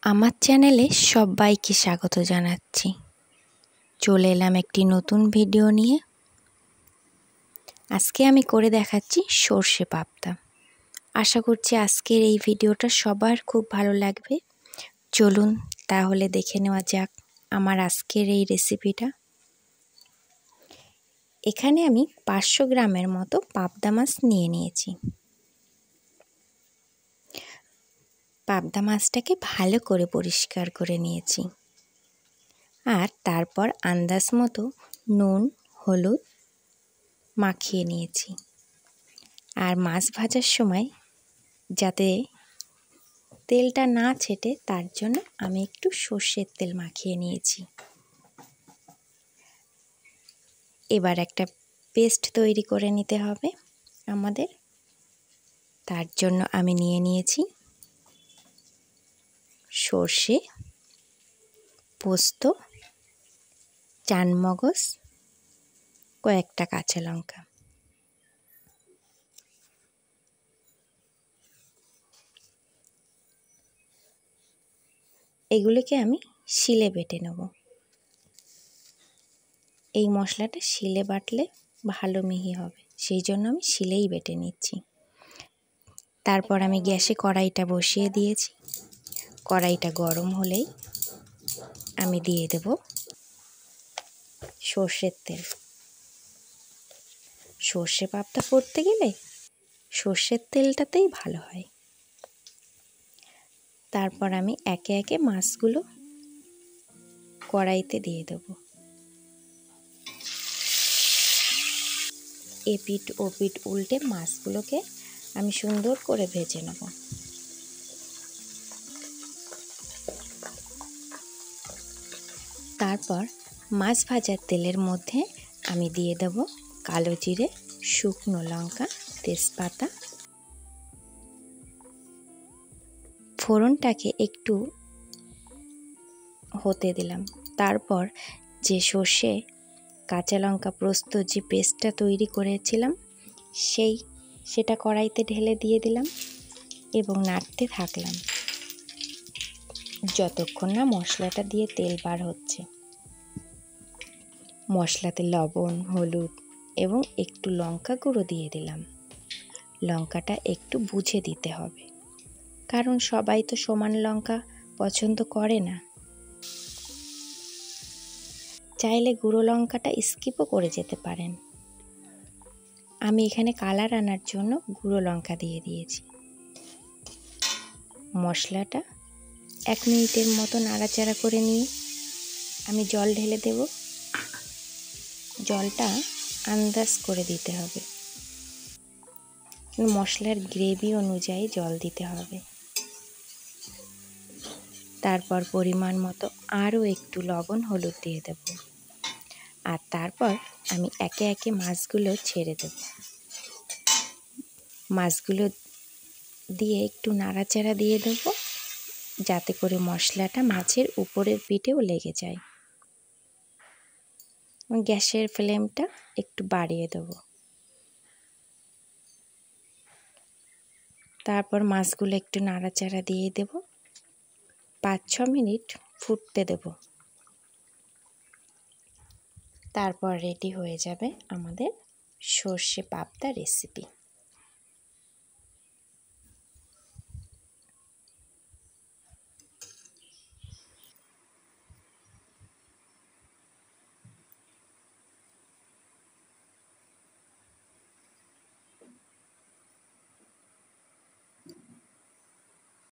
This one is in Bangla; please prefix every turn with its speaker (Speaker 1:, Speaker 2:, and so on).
Speaker 1: আমার চ্যানেলে সবাইকে স্বাগত জানাচ্ছি। চলে এলাম একটি নতুন ভিডিও নিয়ে। আজকে আমি করে দেখাচ্ছি সর্ষে পাবদা। আশা করছি আজকের এই ভিডিওটা সবার খুব ভালো লাগবে। চলুন তাহলে দেখে নেওয়া যাক আমার আজকের এই রেসিপিটা। এখানে আমি 500 গ্রামের মতো পাবদা মাছ নিয়ে নিয়েছি। পাবদা মাছটাকে ভালো করে পরিষ্কার করে নিয়েছি। আর তারপর আন্দাজ মতো নুন হলুদ মাখিয়ে নিয়েছি। আর মাছ ভাজার সময় যাতে তেলটা না ছেটে তার জন্য আমি একটু সর্ষের তেল মাখিয়ে নিয়েছি। এবার একটা পেস্ট তৈরি করে নিতে হবে আমাদের। তার জন্য আমি নিয়ে নিয়েছি সর্ষে, পোস্ত, চানমগজ, কয়েকটা কাঁচা লঙ্কা। এগুলোকে আমি শিলে বেটে নেব। এই মশলাটা শিলে বাটলে ভালো মিহি হবে, সেই জন্য আমি শিলেই বেটে নিচ্ছি। তারপর আমি গ্যাসে কড়াইটা বসিয়ে দিয়েছি। কড়াইটা গরম হলেই আমি দিয়ে দেব সর্ষের তেল। সর্ষে পাবদা করতে গেলে সর্ষের তেলটাতেই ভালো হয়। তারপর আমি একে একে মাছগুলো কড়াইতে দিয়ে দেব। এপিঠ ওপিঠ উল্টে মাছগুলোকে আমি সুন্দর করে ভেজে নেব। তারপর মাছ ভাজার তেলের মধ্যে আমি দিয়ে দেব কালো জিরে, শুকনো লঙ্কা, তেজপাতা। ফোড়নটাকে একটু হতে দিলাম। তারপর যে সর্ষে কাঁচা লঙ্কা পোস্ত যে পেস্টটা তৈরি করেছিলাম সেটা কড়াইতে ঢেলে দিয়ে দিলাম এবং নাড়তে থাকলাম যতক্ষণ না মশলাটা দিয়ে তেল বার হচ্ছে। মশলাতে লবণ, হলুদ এবং একটু লঙ্কা গুঁড়ো দিয়ে দিলাম। লঙ্কাটা একটু বুঝে দিতে হবে, কারণ সবাই তো সমান লঙ্কা পছন্দ করে না। চাইলে গুঁড়ো লঙ্কাটা স্কিপও করে যেতে পারেন। আমি এখানে কালার আনার জন্য গুঁড়ো লঙ্কা দিয়ে দিয়েছি। মশলাটা 1 মিনিটের মতো নাড়াচাড়া করে নিয়ে আমি জল ঢেলে দেব। জলটা আন্দাজ করে দিতে হবে, মশলার গ্রেভি অনুযায়ী জল দিতে হবে। তারপর পরিমাণ মতো আরও একটু লবণ হলুদ দিয়ে দেব। আর তারপর আমি একে একে মাছগুলো ছেড়ে দেব। মাছগুলো দিয়ে একটু নাড়াচাড়া দিয়ে দেব, যাতে করে মশলাটা মাছের উপরের পিঠেও লেগে যায়। গ্যাসের ফ্লেমটা একটু বাড়িয়ে দেব। তারপর মাছগুলো একটু নাড়াচাড়া দিয়ে দেব। 5-6 মিনিট ফুটতে দেব। তারপর রেডি হয়ে যাবে আমাদের সর্ষে পাবদা রেসিপি।